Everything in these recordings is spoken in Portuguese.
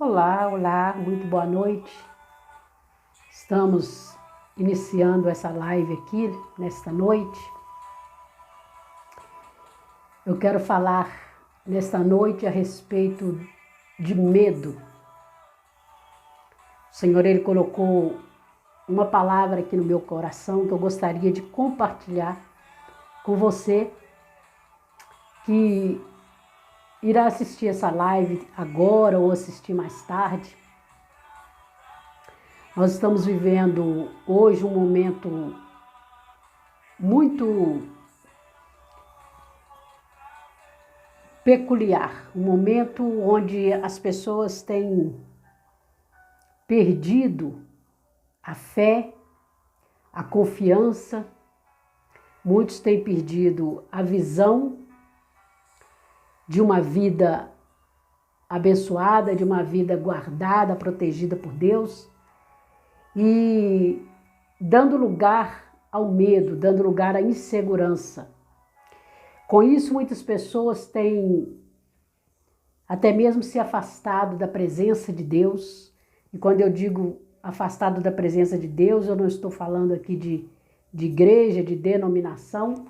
Olá, olá, muito boa noite. Estamos iniciando essa live aqui nesta noite. Eu quero falar nesta noite a respeito de medo. O Senhor, Ele colocou uma palavra aqui no meu coração que eu gostaria de compartilhar com você que irá assistir essa live agora ou assistir mais tarde. Nós estamos vivendo hoje um momento muito peculiar, um momento onde as pessoas têm perdido a fé, a confiança, muitos têm perdido a visão de uma vida abençoada, de uma vida guardada, protegida por Deus, e dando lugar ao medo, dando lugar à insegurança. Com isso, muitas pessoas têm até mesmo se afastado da presença de Deus. E quando eu digo afastado da presença de Deus, eu não estou falando aqui de igreja, de denominação,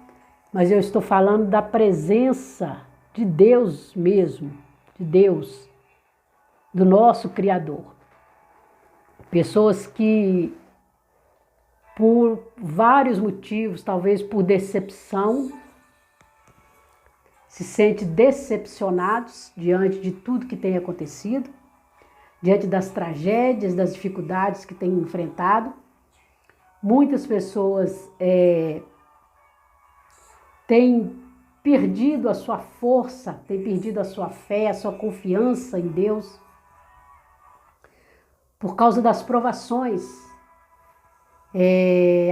mas eu estou falando da presença de Deus mesmo, de Deus, do nosso Criador. Pessoas que, por vários motivos, talvez por decepção, se sentem decepcionados diante de tudo que tem acontecido, diante das tragédias, das dificuldades que têm enfrentado. Muitas pessoas têm perdido a sua força, têm perdido a sua fé, a sua confiança em Deus, por causa das provações.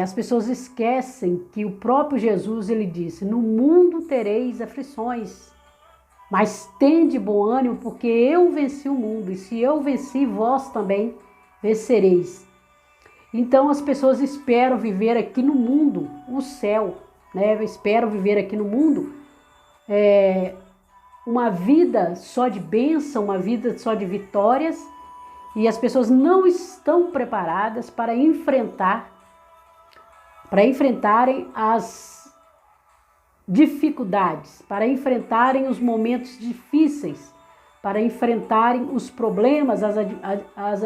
As pessoas esquecem que o próprio Jesus, ele disse: no mundo tereis aflições, mas tende bom ânimo, porque eu venci o mundo, e se eu venci, vós também vencereis. Então as pessoas esperam viver aqui no mundo o céu, né? Esperam viver aqui no mundo uma vida só de bênção, uma vida só de vitórias, e as pessoas não estão preparadas para enfrentarem as dificuldades, para enfrentarem os momentos difíceis, para enfrentarem os problemas, as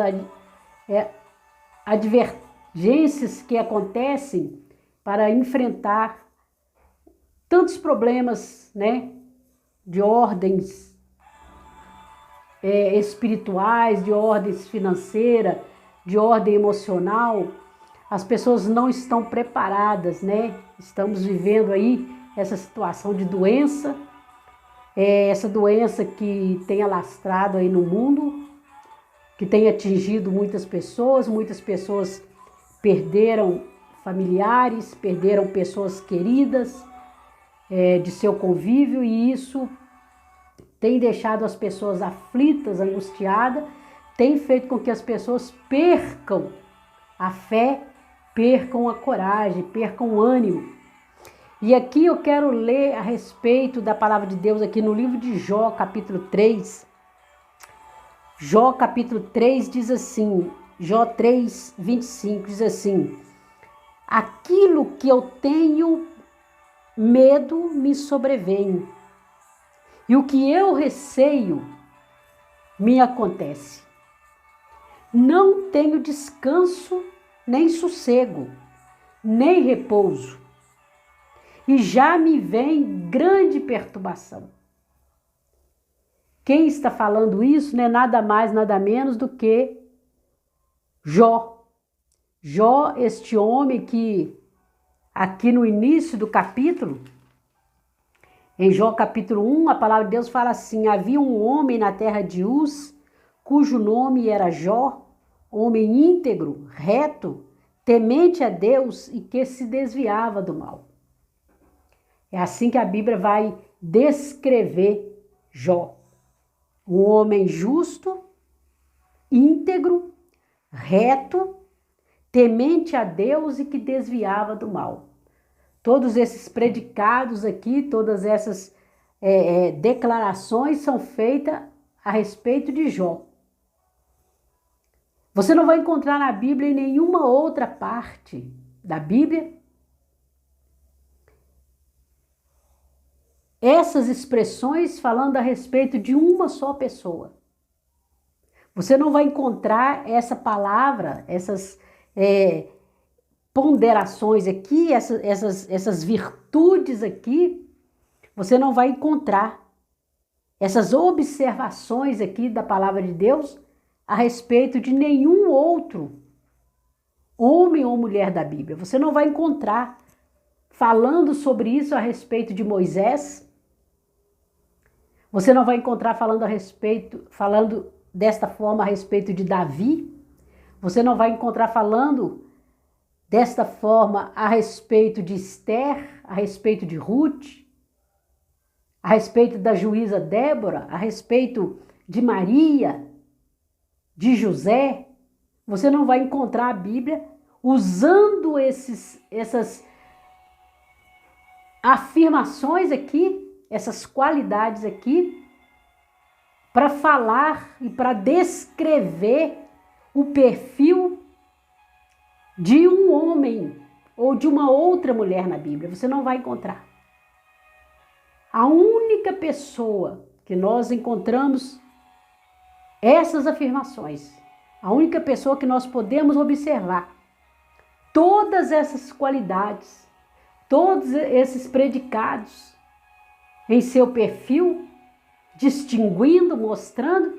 advergências que acontecem, para enfrentar tantos problemas, né, de ordens espirituais, de ordens financeiras, de ordem emocional. As pessoas não estão preparadas, né? Estamos vivendo aí essa situação de doença, essa doença que tem alastrado aí no mundo, que tem atingido muitas pessoas perderam familiares, perderam pessoas queridas de seu convívio, e isso tem deixado as pessoas aflitas, angustiadas, tem feito com que as pessoas percam a fé, percam a coragem, percam o ânimo. E aqui eu quero ler a respeito da palavra de Deus aqui no livro de Jó, capítulo 3. Jó, capítulo 3 diz assim, Jó 3, 25, diz assim: aquilo que eu tenho medo me sobrevém, e o que eu receio me acontece. Não tenho descanso, nem sossego, nem repouso, e já me vem grande perturbação. Quem está falando isso não é nada mais, nada menos do que Jó. Jó, este homem que aqui no início do capítulo, em Jó capítulo 1, a palavra de Deus fala assim: havia um homem na terra de Uz, cujo nome era Jó, homem íntegro, reto, temente a Deus e que se desviava do mal. É assim que a Bíblia vai descrever Jó. Um homem justo, íntegro, reto, temente a Deus e que desviava do mal. Todos esses predicados aqui, todas essas declarações são feitas a respeito de Jó. Você não vai encontrar na Bíblia, em nenhuma outra parte da Bíblia, essas expressões falando a respeito de uma só pessoa. Você não vai encontrar essa palavra, essas ponderações aqui, essas virtudes aqui, você não vai encontrar essas observações aqui da palavra de Deus a respeito de nenhum outro homem ou mulher da Bíblia. Você não vai encontrar falando sobre isso a respeito de Moisés. Você não vai encontrar falando desta forma a respeito de Davi. Você não vai encontrar falando desta forma a respeito de Esther, a respeito de Ruth, a respeito da juíza Débora, a respeito de Maria, de José. Você não vai encontrar a Bíblia usando essas afirmações aqui, essas qualidades aqui, para falar e para descrever o perfil de um homem ou de uma outra mulher na Bíblia. Você não vai encontrar. A única pessoa que nós encontramos essas afirmações, a única pessoa que nós podemos observar todas essas qualidades, todos esses predicados em seu perfil, distinguindo, mostrando,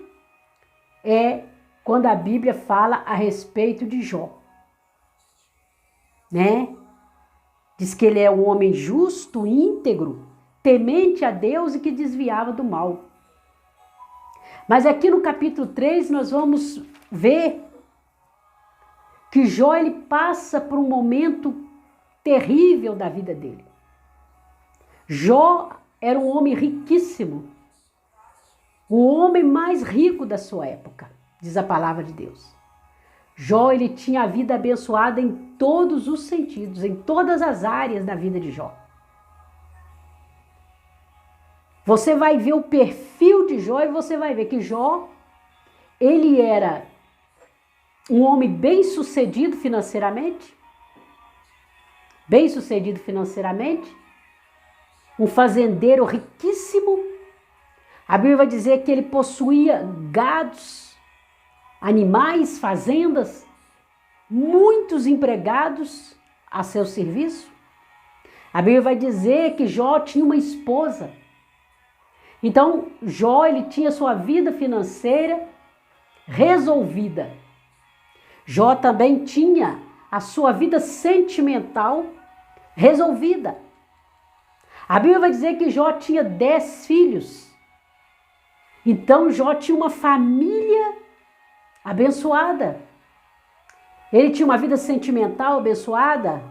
é quando a Bíblia fala a respeito de Jó, né? Diz que ele é um homem justo, íntegro, temente a Deus e que desviava do mal. Mas aqui no capítulo 3 nós vamos ver que Jó ele passa por um momento terrível da vida dele. Jó era um homem riquíssimo, o homem mais rico da sua época, diz a palavra de Deus. Jó ele tinha a vida abençoada em todos os sentidos, em todas as áreas da vida de Jó. Você vai ver o perfil de Jó e você vai ver que Jó, ele era um homem bem-sucedido financeiramente, um fazendeiro riquíssimo. A Bíblia vai dizer que ele possuía gados, animais, fazendas, muitos empregados a seu serviço. A Bíblia vai dizer que Jó tinha uma esposa. Então, Jó ele tinha sua vida financeira resolvida. Jó também tinha a sua vida sentimental resolvida. A Bíblia vai dizer que Jó tinha 10 filhos. Então, Jó tinha uma família abençoada. Ele tinha uma vida sentimental abençoada,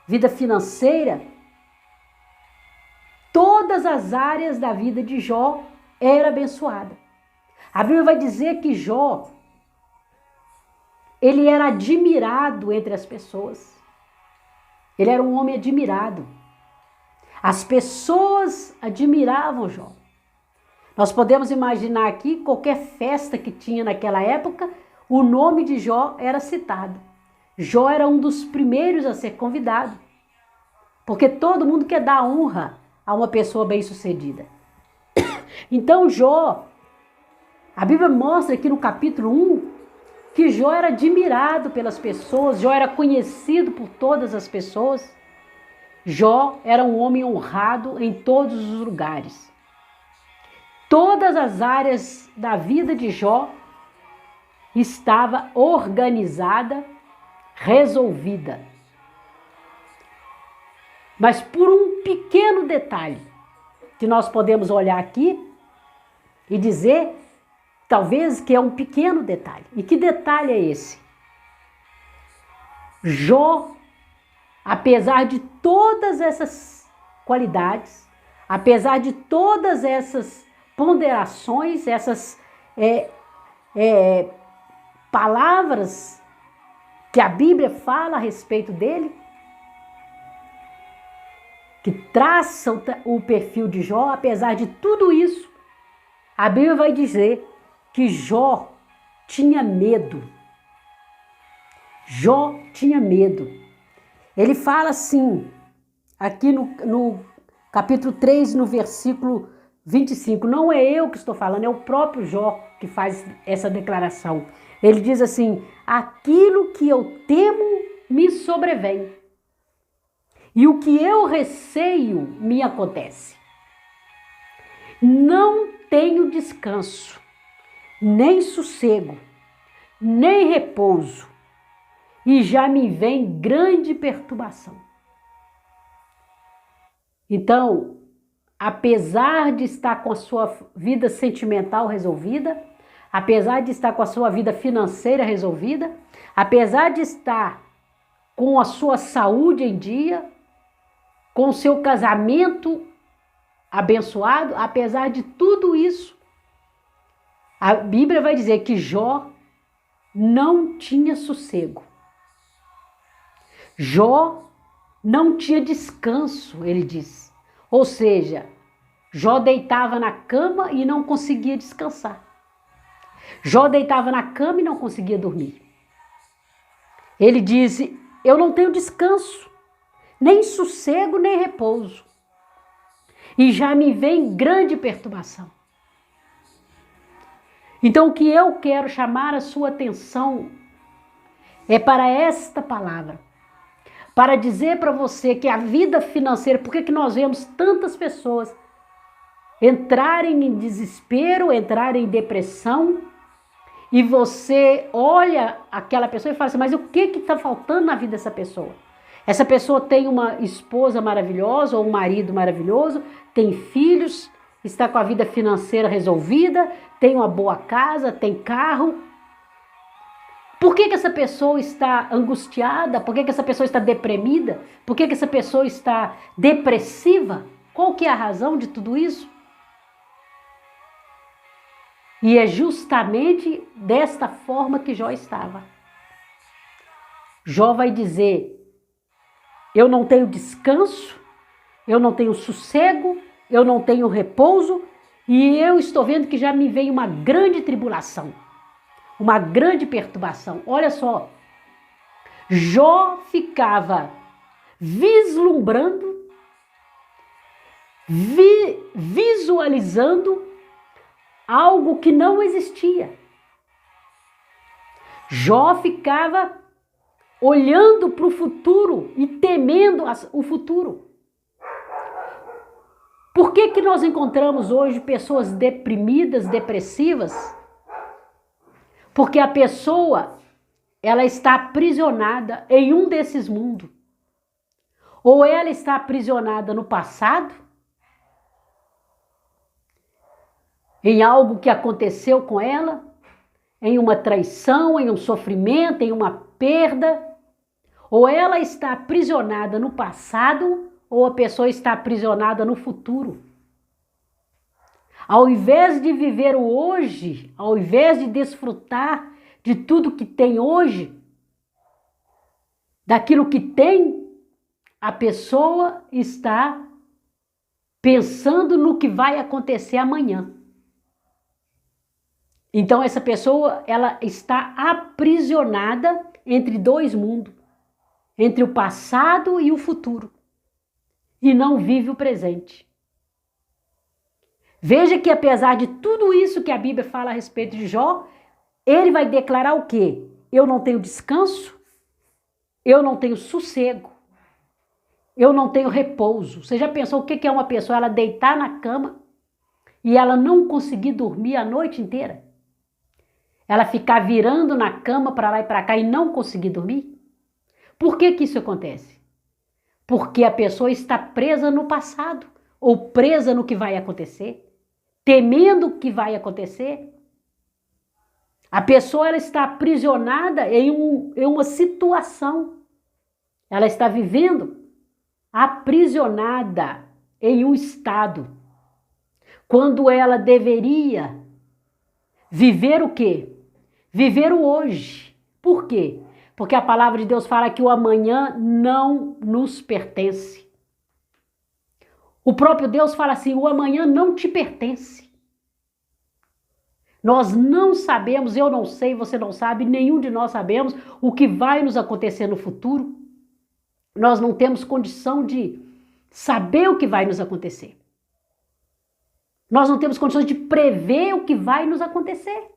vida financeira. Todas as áreas da vida de Jó era abençoada. A Bíblia vai dizer que Jó, ele era admirado entre as pessoas. Ele era um homem admirado. As pessoas admiravam Jó. Nós podemos imaginar aqui, qualquer festa que tinha naquela época, o nome de Jó era citado. Jó era um dos primeiros a ser convidado, porque todo mundo quer dar honra a uma pessoa bem-sucedida. Então Jó, a Bíblia mostra aqui no capítulo 1 que Jó era admirado pelas pessoas, Jó era conhecido por todas as pessoas. Jó era um homem honrado em todos os lugares. Todas as áreas da vida de Jó estava organizada, resolvida. Mas por um pequeno detalhe que nós podemos olhar aqui e dizer, talvez que é um pequeno detalhe. E que detalhe é esse? Jó, apesar de todas essas qualidades, apesar de todas essas ponderações, essas palavras que a Bíblia fala a respeito dele, que traçam o perfil de Jó, apesar de tudo isso, a Bíblia vai dizer que Jó tinha medo. Jó tinha medo. Ele fala assim, aqui no capítulo 3, no versículo 25, não é eu que estou falando, é o próprio Jó que faz essa declaração. Ele diz assim: aquilo que eu temo me sobrevém, e o que eu receio me acontece. Não tenho descanso, nem sossego, nem repouso, e já me vem grande perturbação. Então, apesar de estar com a sua vida sentimental resolvida, apesar de estar com a sua vida financeira resolvida, apesar de estar com a sua saúde em dia, com o seu casamento abençoado, apesar de tudo isso, a Bíblia vai dizer que Jó não tinha sossego. Jó não tinha descanso, ele diz. Ou seja, Jó deitava na cama e não conseguia descansar. Jó deitava na cama e não conseguia dormir. Ele diz: eu não tenho descanso, nem sossego, nem repouso. E já me vem grande perturbação. Então, o que eu quero chamar a sua atenção é para esta palavra. Para dizer para você que a vida financeira, por que nós vemos tantas pessoas entrarem em desespero, entrarem em depressão, e você olha aquela pessoa e fala assim: mas o que está faltando na vida dessa pessoa? Essa pessoa tem uma esposa maravilhosa ou um marido maravilhoso, tem filhos, está com a vida financeira resolvida, tem uma boa casa, tem carro. Por que essa pessoa está angustiada? Por que essa pessoa está deprimida? Por que essa pessoa está depressiva? Qual que é a razão de tudo isso? E é justamente desta forma que Jó estava. Jó vai dizer: eu não tenho descanso, eu não tenho sossego, eu não tenho repouso, e eu estou vendo que já me vem uma grande tribulação, uma grande perturbação. Olha só, Jó ficava vislumbrando, visualizando algo que não existia. Jó ficava olhando para o futuro e temendo o futuro. Por que nós encontramos hoje pessoas deprimidas, depressivas? Porque a pessoa, ela está aprisionada em um desses mundos. Ou ela está aprisionada no passado, em algo que aconteceu com ela, em uma traição, em um sofrimento, em uma perda. Ou ela está aprisionada no passado, ou a pessoa está aprisionada no futuro. Ao invés de viver o hoje, ao invés de desfrutar de tudo que tem hoje, daquilo que tem, a pessoa está pensando no que vai acontecer amanhã. Então essa pessoa, ela está aprisionada entre dois mundos, entre o passado e o futuro, e não vive o presente. Veja que apesar de tudo isso que a Bíblia fala a respeito de Jó, ele vai declarar o quê? Eu não tenho descanso, eu não tenho sossego, eu não tenho repouso. Você já pensou o que é uma pessoa ela deitar na cama e ela não conseguir dormir a noite inteira? Ela ficar virando na cama para lá e para cá e não conseguir dormir? Por que isso acontece? Porque a pessoa está presa no passado ou presa no que vai acontecer, temendo o que vai acontecer. A pessoa ela está aprisionada em uma situação. Ela está vivendo aprisionada em um estado, quando ela deveria viver o quê? Viver o hoje. Por quê? Porque a palavra de Deus fala que o amanhã não nos pertence. O próprio Deus fala assim: o amanhã não te pertence. Nós não sabemos, eu não sei, você não sabe, nenhum de nós sabemos o que vai nos acontecer no futuro. Nós não temos condição de saber o que vai nos acontecer. Nós não temos condições de prever o que vai nos acontecer.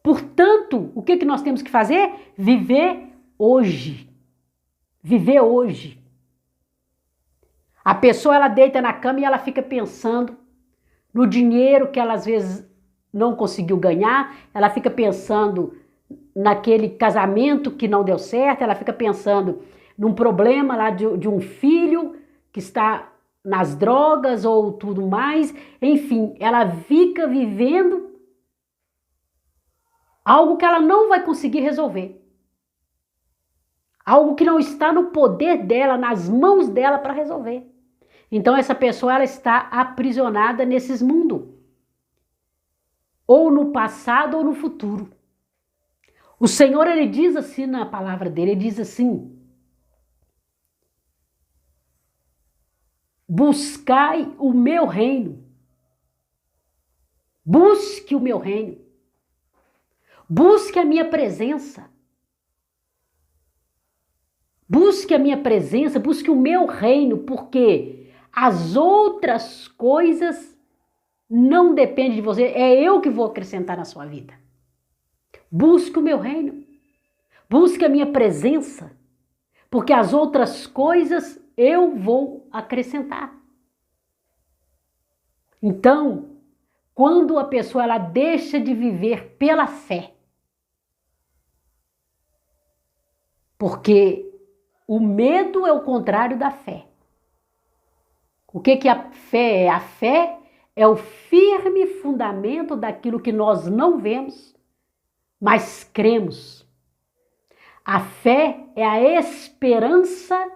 Portanto, o que nós temos que fazer? Viver hoje. Viver hoje. A pessoa, ela deita na cama e ela fica pensando no dinheiro que ela às vezes não conseguiu ganhar, ela fica pensando naquele casamento que não deu certo, ela fica pensando num problema lá de um filho que está nas drogas ou tudo mais, enfim, ela fica vivendo algo que ela não vai conseguir resolver. Algo que não está no poder dela, nas mãos dela para resolver. Então essa pessoa, ela está aprisionada nesses mundos. Ou no passado ou no futuro. O Senhor, ele diz assim na palavra dele, ele diz assim: buscai o meu reino. Busque o meu reino. Busque a minha presença. Busque a minha presença, busque o meu reino, porque as outras coisas não dependem de você, é eu que vou acrescentar na sua vida. Busque o meu reino. Busque a minha presença, porque as outras coisas eu vou acrescentar. Então, quando a pessoa ela deixa de viver pela fé, porque o medo é o contrário da fé. O que a fé é? A fé é o firme fundamento daquilo que nós não vemos, mas cremos. A fé é a esperança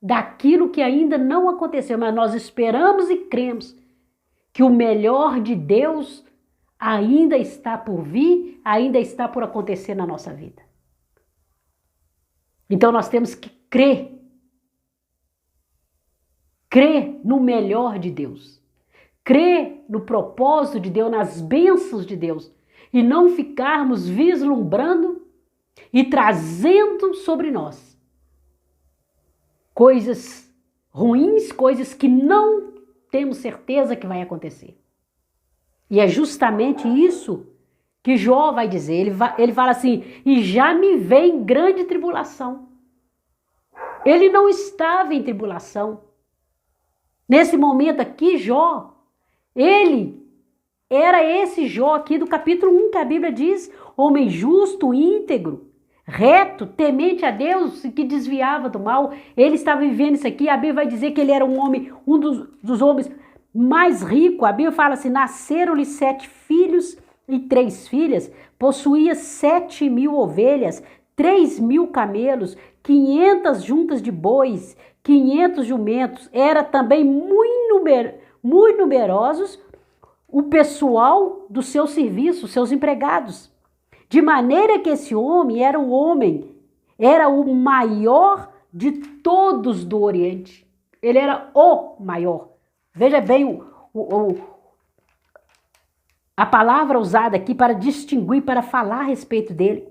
daquilo que ainda não aconteceu, mas nós esperamos e cremos que o melhor de Deus ainda está por vir, ainda está por acontecer na nossa vida. Então nós temos que crer no melhor de Deus, crer no propósito de Deus, nas bênçãos de Deus, e não ficarmos vislumbrando e trazendo sobre nós coisas ruins, coisas que não temos certeza que vai acontecer. E é justamente isso que Jó vai dizer. Ele fala assim: e já me vem grande tribulação. Ele não estava em tribulação. Nesse momento aqui, Jó, ele era esse Jó aqui do capítulo 1, que a Bíblia diz: homem justo, íntegro, reto, temente a Deus, que desviava do mal. Ele estava vivendo isso aqui. A Bíblia vai dizer que ele era um homem, um dos homens mais ricos. A Bíblia fala assim: nasceram-lhe 7 filhos e 3 filhas, possuía 7.000 ovelhas, 3.000 camelos, 500 juntas de bois, 500 jumentos. Era também muito numerosos o pessoal do seu serviço, seus empregados. De maneira que esse homem era o maior de todos do Oriente. Ele era o maior. Veja bem a palavra usada aqui para distinguir, para falar a respeito dele.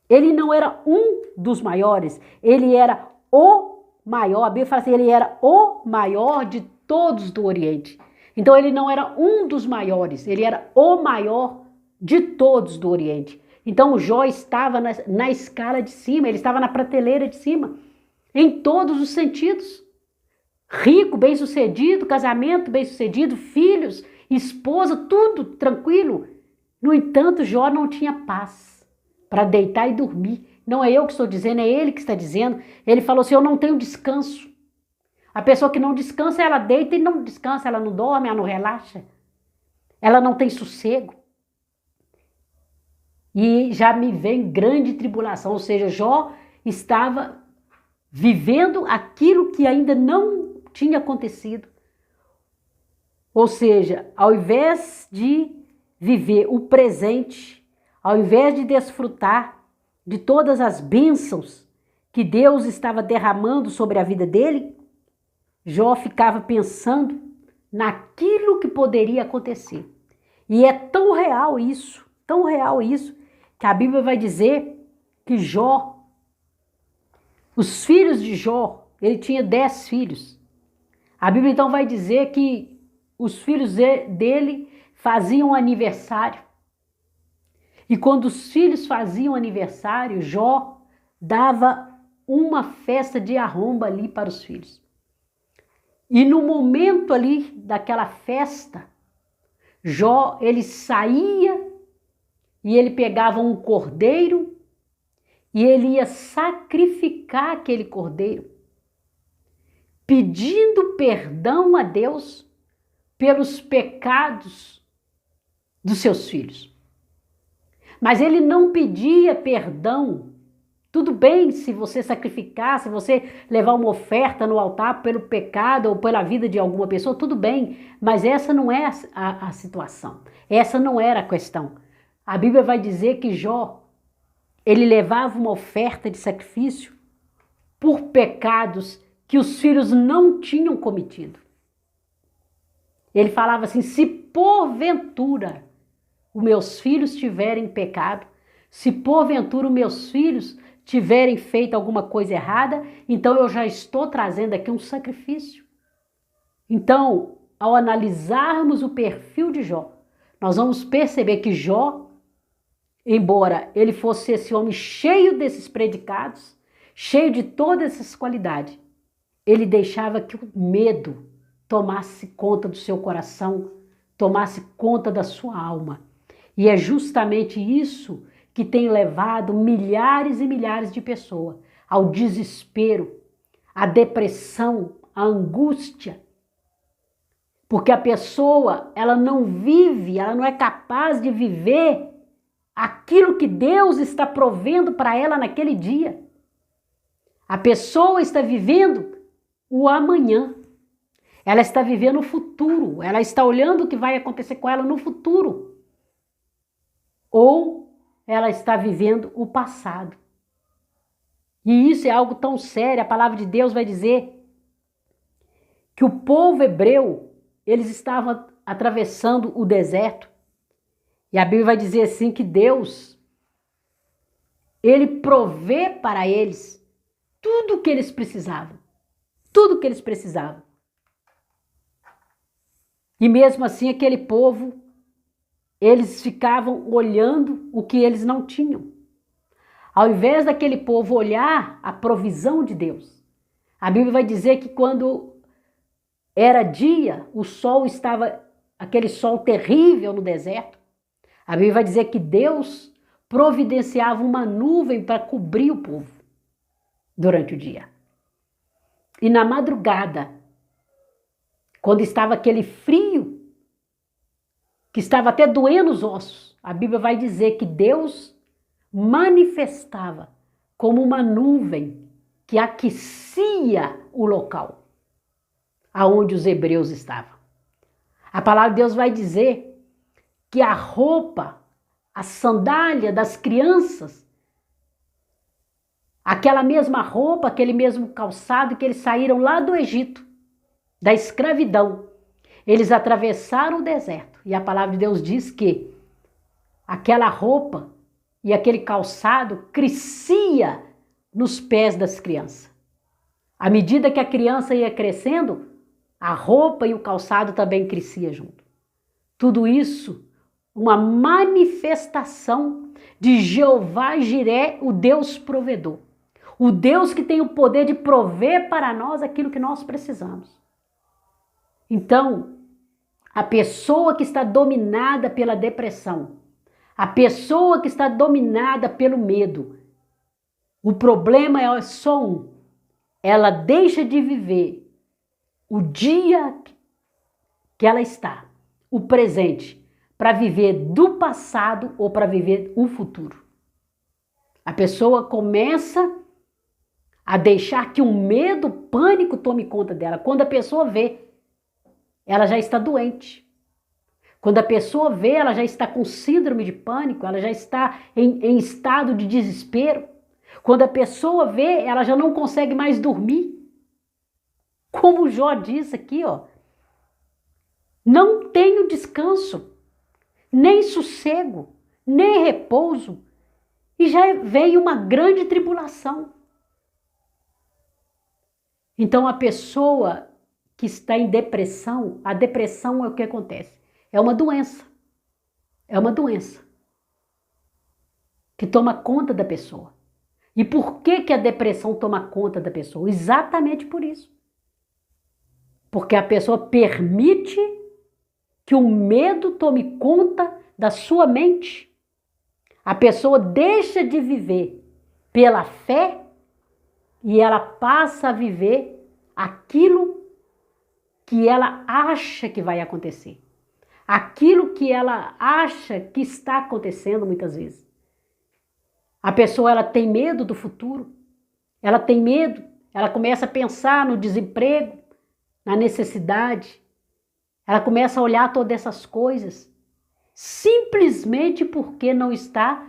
Ele não era um dos maiores, ele era o maior. A Bíblia fala assim: ele era o maior de todos do Oriente. Então ele não era um dos maiores, ele era o maior de todos do Oriente. Então o Jó estava na escala de cima, ele estava na prateleira de cima, em todos os sentidos. Rico, bem-sucedido, casamento bem-sucedido, filhos, esposa, tudo tranquilo. No entanto, Jó não tinha paz para deitar e dormir. Não é eu que estou dizendo, é ele que está dizendo. Ele falou assim: eu não tenho descanso. A pessoa que não descansa, ela deita e não descansa, ela não dorme, ela não relaxa. Ela não tem sossego. E já me vem grande tribulação, ou seja, Jó estava vivendo aquilo que ainda não tinha acontecido. Ou seja, ao invés de viver o presente, ao invés de desfrutar de todas as bênçãos que Deus estava derramando sobre a vida dele, Jó ficava pensando naquilo que poderia acontecer. E é tão real isso, que a Bíblia vai dizer que Jó, os filhos de Jó, ele tinha 10 filhos. A Bíblia então vai dizer que os filhos dele faziam aniversário. E quando os filhos faziam aniversário, Jó dava uma festa de arromba ali para os filhos. E no momento ali daquela festa, Jó, ele saía e ele pegava um cordeiro e ele ia sacrificar aquele cordeiro, pedindo perdão a Deus pelos pecados dos seus filhos. Mas ele não pedia perdão. Tudo bem se você sacrificar, se você levar uma oferta no altar pelo pecado ou pela vida de alguma pessoa, tudo bem, mas essa não é a situação. Essa não era a questão. A Bíblia vai dizer que Jó, ele levava uma oferta de sacrifício por pecados que os filhos não tinham cometido. Ele falava assim: se porventura os meus filhos tiverem pecado, se porventura os meus filhos tiverem feito alguma coisa errada, então eu já estou trazendo aqui um sacrifício. Então, ao analisarmos o perfil de Jó, nós vamos perceber que Jó, embora ele fosse esse homem cheio desses predicados, cheio de todas essas qualidades, ele deixava que o medo tomasse conta do seu coração, tomasse conta da sua alma. E é justamente isso que tem levado milhares e milhares de pessoas ao desespero, à depressão, à angústia. Porque a pessoa, ela não vive, ela não é capaz de viver aquilo que Deus está provendo para ela naquele dia. A pessoa está vivendo o amanhã. Ela está vivendo o futuro, ela está olhando o que vai acontecer com ela no futuro. Ou ela está vivendo o passado. E isso é algo tão sério. A palavra de Deus vai dizer que o povo hebreu, eles estavam atravessando o deserto. E a Bíblia vai dizer assim que Deus, ele provê para eles tudo o que eles precisavam. Tudo o que eles precisavam. E mesmo assim aquele povo, eles ficavam olhando o que eles não tinham. Ao invés daquele povo olhar a provisão de Deus, a Bíblia vai dizer que quando era dia, o sol estava, aquele sol terrível no deserto, a Bíblia vai dizer que Deus providenciava uma nuvem para cobrir o povo durante o dia. E na madrugada, quando estava aquele frio, que estava até doendo os ossos, a Bíblia vai dizer que Deus manifestava como uma nuvem que aquecia o local aonde os hebreus estavam. A palavra de Deus vai dizer que a roupa, a sandália das crianças, aquela mesma roupa, aquele mesmo calçado que eles saíram lá do Egito, da escravidão, eles atravessaram o deserto. E a palavra de Deus diz que aquela roupa e aquele calçado crescia nos pés das crianças. À medida que a criança ia crescendo, a roupa e o calçado também crescia junto. Tudo isso, uma manifestação de Jeová Jiré, o Deus provedor. O Deus que tem o poder de prover para nós aquilo que nós precisamos. Então, a pessoa que está dominada pela depressão, a pessoa que está dominada pelo medo, o problema é só um: ela deixa de viver o dia que ela está, o presente, para viver do passado ou para viver o futuro. A pessoa começa a deixar que o medo, o pânico tome conta dela. Quando a pessoa vê, ela já está doente. Quando a pessoa vê, ela já está com síndrome de pânico, ela já está em estado de desespero. Quando a pessoa vê, ela já não consegue mais dormir. Como o Jó diz aqui, ó, não tenho descanso. nem sossego, nem repouso, e já veio uma grande tribulação. Então a pessoa que está em depressão, a depressão é o que acontece? É uma doença. É uma doença que toma conta da pessoa. E por que a depressão toma conta da pessoa? Exatamente por isso. Porque a pessoa permite que o medo tome conta da sua mente. A pessoa deixa de viver pela fé e ela passa a viver aquilo que ela acha que vai acontecer. Aquilo que ela acha que está acontecendo muitas vezes. A pessoa ela tem medo do futuro, ela tem medo, ela começa a pensar no desemprego, na necessidade, ela começa a olhar todas essas coisas, simplesmente porque não está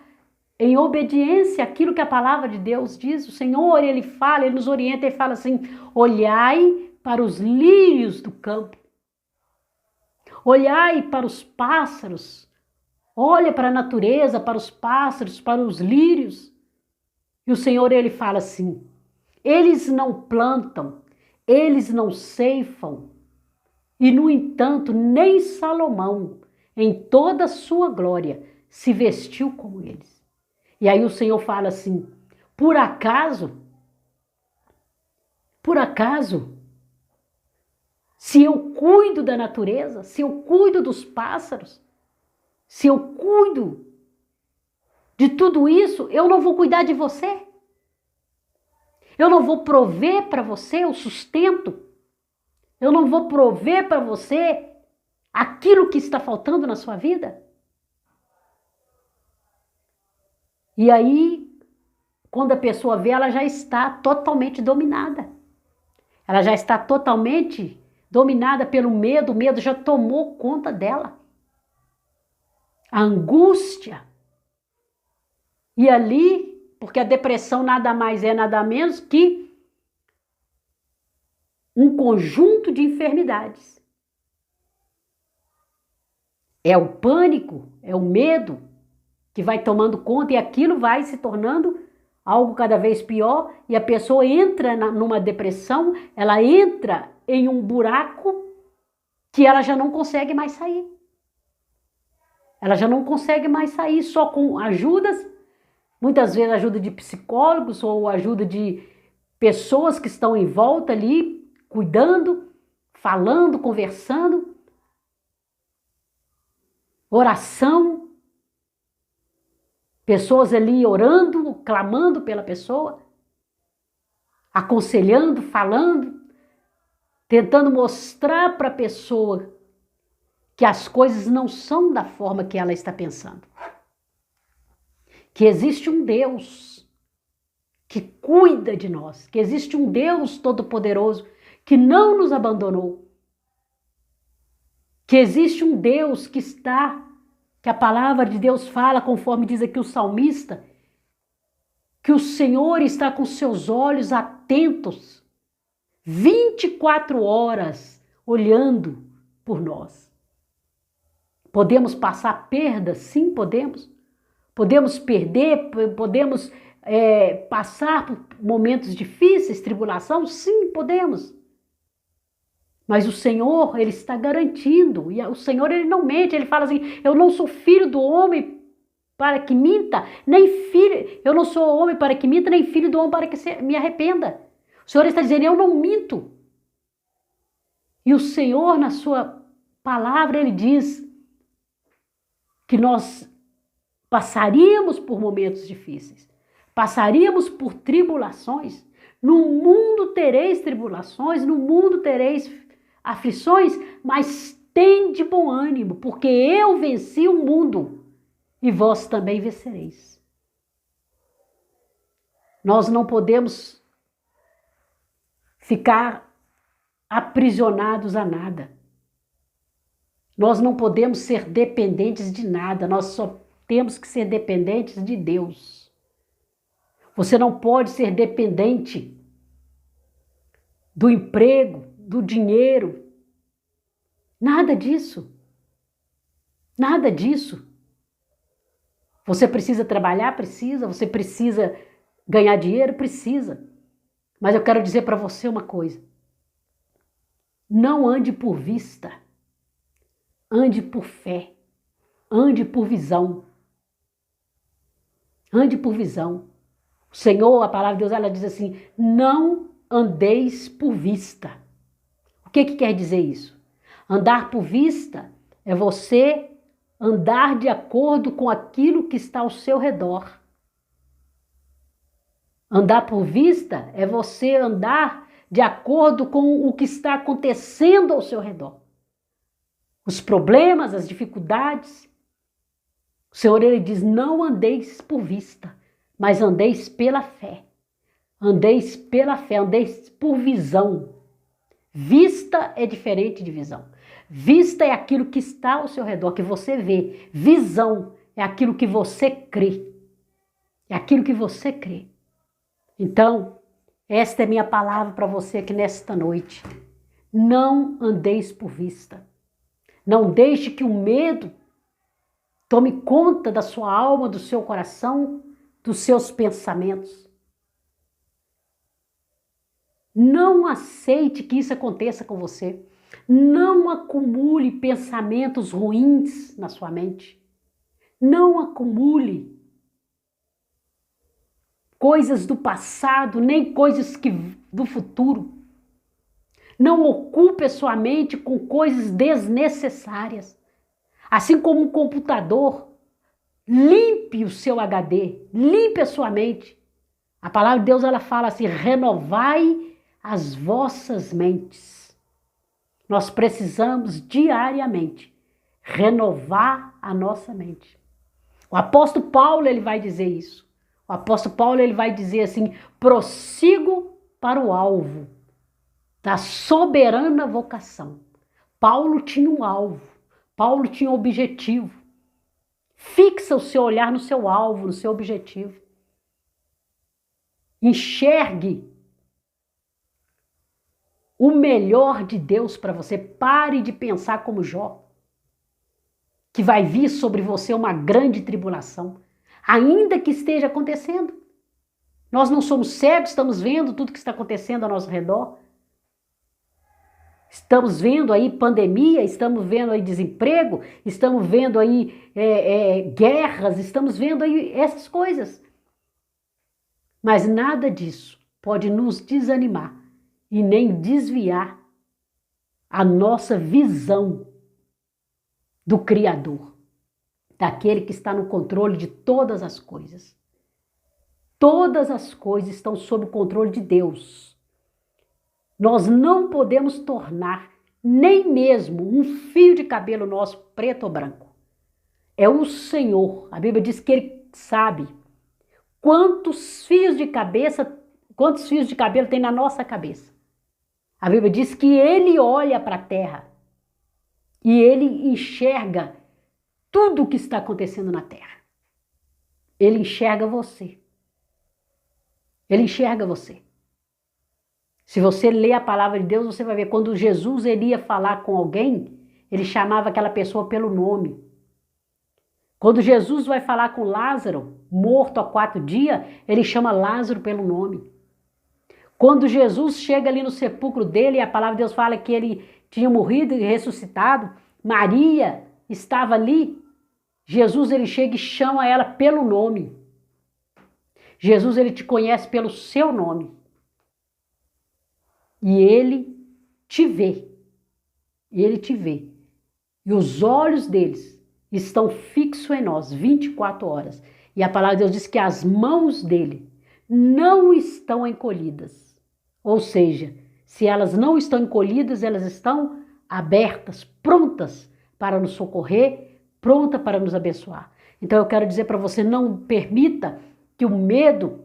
em obediência àquilo que a palavra de Deus diz. O Senhor, Ele fala, Ele nos orienta, Ele fala assim, olhai para os lírios do campo, olhai para os pássaros, olha para a natureza, para os pássaros, para os lírios. E o Senhor, Ele fala assim, eles não plantam, eles não ceifam, e no entanto, nem Salomão, em toda a sua glória, se vestiu como eles. E aí o Senhor fala assim, por acaso, se eu cuido da natureza, se eu cuido dos pássaros, se eu cuido de tudo isso, eu não vou cuidar de você? Eu não vou prover para você o sustento? Eu não vou prover para você aquilo que está faltando na sua vida? E aí, quando a pessoa vê, ela já está totalmente dominada. Ela já está totalmente dominada pelo medo, o medo já tomou conta dela. A angústia. E ali, porque a depressão nada mais é, nada menos que um conjunto de enfermidades. É o pânico, é o medo que vai tomando conta e aquilo vai se tornando algo cada vez pior e a pessoa entra numa depressão, ela entra em um buraco que ela já não consegue mais sair. Ela já não consegue mais sair só com ajudas, muitas vezes ajuda de psicólogos ou ajuda de pessoas que estão em volta ali, cuidando, falando, conversando, oração, pessoas ali orando, clamando pela pessoa, aconselhando, falando, tentando mostrar para a pessoa que as coisas não são da forma que ela está pensando. Que existe um Deus que cuida de nós, que existe um Deus todo-poderoso que não nos abandonou, que existe um Deus que a palavra de Deus fala, conforme diz aqui o salmista, que o Senhor está com seus olhos atentos, 24 horas, olhando por nós. Podemos passar perdas? Sim, podemos. Podemos perder, podemos passar por momentos difíceis, tribulação? Sim, podemos. Mas o Senhor, Ele está garantindo, e o Senhor, Ele não mente, Ele fala assim, eu não sou filho do homem para que minta, eu não sou homem para que minta, nem filho do homem para que me arrependa. O Senhor está dizendo, eu não minto. E o Senhor, na sua palavra, Ele diz que nós passaríamos por momentos difíceis, passaríamos por tribulações. No mundo tereis tribulações, no mundo tereis aflições, mas tende bom ânimo, porque eu venci o mundo e vós também vencereis. Nós não podemos ficar aprisionados a nada. Nós não podemos ser dependentes de nada, nós só temos que ser dependentes de Deus. Você não pode ser dependente do emprego, do dinheiro, nada disso. Nada disso. Você precisa trabalhar? Precisa. Você precisa ganhar dinheiro? Precisa. Mas eu quero dizer para você uma coisa. Não ande por vista. Ande por fé. Ande por visão. Ande por visão. O Senhor, a palavra de Deus, ela diz assim, não andeis por vista. O que quer dizer isso? Andar por vista é você andar de acordo com aquilo que está ao seu redor. Andar por vista é você andar de acordo com o que está acontecendo ao seu redor. Os problemas, as dificuldades. O Senhor, ele diz, não andeis por vista, mas andeis pela fé. Andeis pela fé, andeis por visão. Vista é diferente de visão. Vista é aquilo que está ao seu redor, que você vê. Visão é aquilo que você crê. É aquilo que você crê. Então, esta é minha palavra para você aqui nesta noite. Não andeis por vista. Não deixe que o medo tome conta da sua alma, do seu coração, dos seus pensamentos. Não aceite que isso aconteça com você. Não acumule pensamentos ruins na sua mente. Não acumule coisas do passado, nem coisas do futuro. Não ocupe a sua mente com coisas desnecessárias. Assim como um computador, limpe o seu HD, limpe a sua mente. A palavra de Deus, ela fala assim, renovai as vossas mentes. Nós precisamos diariamente renovar a nossa mente. O apóstolo Paulo, ele vai dizer isso. O apóstolo Paulo, ele vai dizer assim, prossigo para o alvo da soberana vocação. Paulo tinha um alvo, Paulo tinha um objetivo. Fixa o seu olhar no seu alvo, no seu objetivo. Enxergue o melhor de Deus para você. Pare de pensar como Jó, que vai vir sobre você uma grande tribulação, ainda que esteja acontecendo. Nós não somos cegos, estamos vendo tudo que está acontecendo ao nosso redor. Estamos vendo aí pandemia, estamos vendo aí desemprego, estamos vendo aí guerras, estamos vendo aí essas coisas. Mas nada disso pode nos desanimar e nem desviar a nossa visão do Criador, daquele que está no controle de todas as coisas. Todas as coisas estão sob o controle de Deus. Nós não podemos tornar nem mesmo um fio de cabelo nosso preto ou branco. É o Senhor. A Bíblia diz que Ele sabe quantos fios de cabelo tem na nossa cabeça. A Bíblia diz que Ele olha para a terra e Ele enxerga tudo o que está acontecendo na terra. Ele enxerga você. Ele enxerga você. Se você ler a palavra de Deus, você vai ver, quando Jesus ia falar com alguém, ele chamava aquela pessoa pelo nome. Quando Jesus vai falar com Lázaro, morto há 4 dias, ele chama Lázaro pelo nome. Quando Jesus chega ali no sepulcro dele, a palavra de Deus fala que ele tinha morrido e ressuscitado, Maria estava ali, Jesus ele chega e chama ela pelo nome. Jesus ele te conhece pelo seu nome. E ele te vê. E ele te vê. E os olhos deles estão fixos em nós 24 horas. E a palavra de Deus diz que as mãos dele não estão encolhidas. Ou seja, se elas não estão encolhidas, elas estão abertas, prontas para nos socorrer, prontas para nos abençoar. Então eu quero dizer para você, não permita que o medo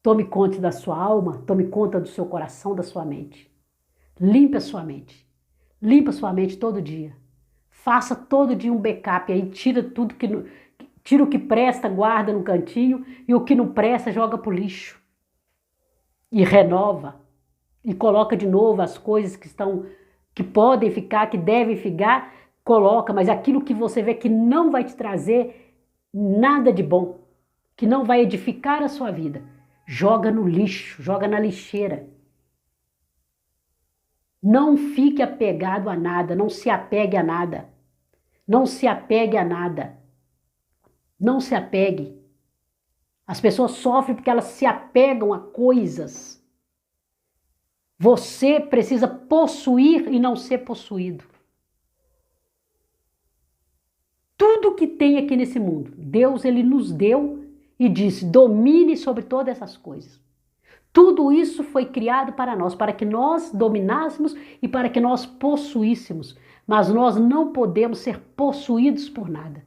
tome conta da sua alma, tome conta do seu coração, da sua mente. Limpe a sua mente. Limpa a sua mente todo dia. Faça todo dia um backup, aí tira tudo tira o que presta, guarda no cantinho, e o que não presta, joga pro lixo. E renova. E coloca de novo as coisas que estão que podem ficar, que devem ficar, coloca, mas aquilo que você vê que não vai te trazer nada de bom, que não vai edificar a sua vida, joga no lixo, joga na lixeira. Não fique apegado a nada, não se apegue a nada. Não se apegue a nada. Não se apegue. As pessoas sofrem porque elas se apegam a coisas. Você precisa possuir e não ser possuído. Tudo que tem aqui nesse mundo, Deus ele nos deu e disse: domine sobre todas essas coisas. Tudo isso foi criado para nós, para que nós dominássemos e para que nós possuíssemos. Mas nós não podemos ser possuídos por nada.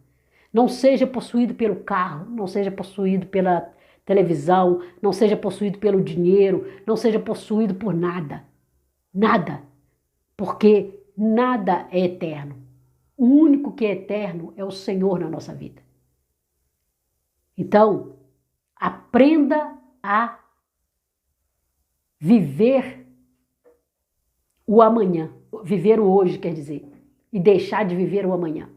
Não seja possuído pelo carro, não seja possuído pela televisão, não seja possuído pelo dinheiro, não seja possuído por nada. Nada. Porque nada é eterno. O único que é eterno é o Senhor na nossa vida. Então, aprenda a viver o amanhã, viver o hoje, quer dizer, e deixar de viver o amanhã.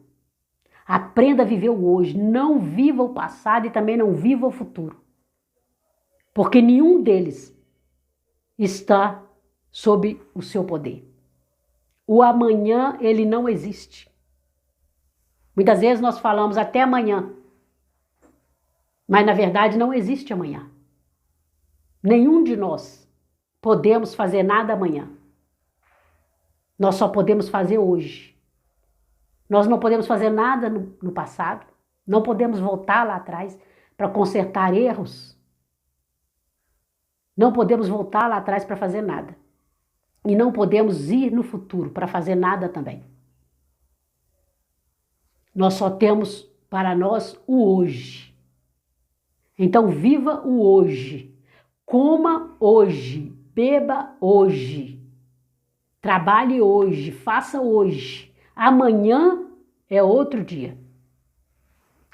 Aprenda a viver o hoje, não viva o passado e também não viva o futuro. Porque nenhum deles está sob o seu poder. O amanhã, ele não existe. Muitas vezes nós falamos até amanhã, mas na verdade não existe amanhã. Nenhum de nós podemos fazer nada amanhã. Nós só podemos fazer hoje. Nós não podemos fazer nada no passado. Não podemos voltar lá atrás para consertar erros. Não podemos voltar lá atrás para fazer nada. E não podemos ir no futuro para fazer nada também. Nós só temos para nós o hoje. Então viva o hoje. Coma hoje. Beba hoje. Trabalhe hoje. Faça hoje. Amanhã é outro dia.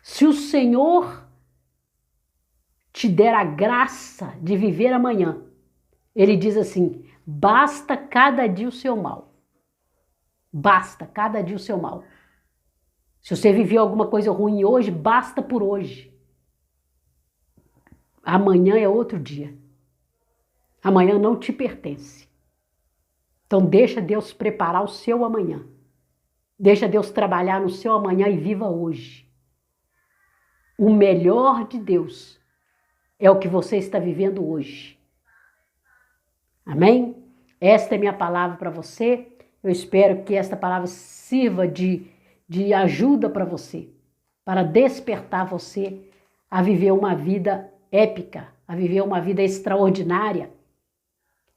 Se o Senhor te der a graça de viver amanhã, Ele diz assim: basta cada dia o seu mal. Basta cada dia o seu mal. Se você viveu alguma coisa ruim hoje, basta por hoje. Amanhã é outro dia. Amanhã não te pertence. Então deixa Deus preparar o seu amanhã. Deixa Deus trabalhar no seu amanhã e viva hoje. O melhor de Deus é o que você está vivendo hoje. Amém? Esta é minha palavra para você. Eu espero que esta palavra sirva de ajuda para você, para despertar você a viver uma vida épica, a viver uma vida extraordinária,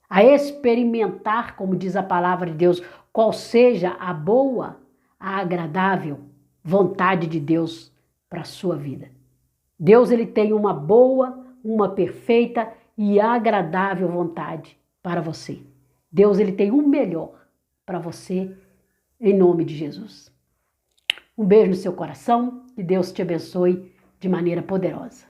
a experimentar, como diz a palavra de Deus, qual seja a boa, a agradável vontade de Deus para a sua vida. Deus ele tem uma boa, uma perfeita e agradável vontade para você. Deus ele tem o melhor para você, em nome de Jesus. Um beijo no seu coração, que Deus te abençoe de maneira poderosa.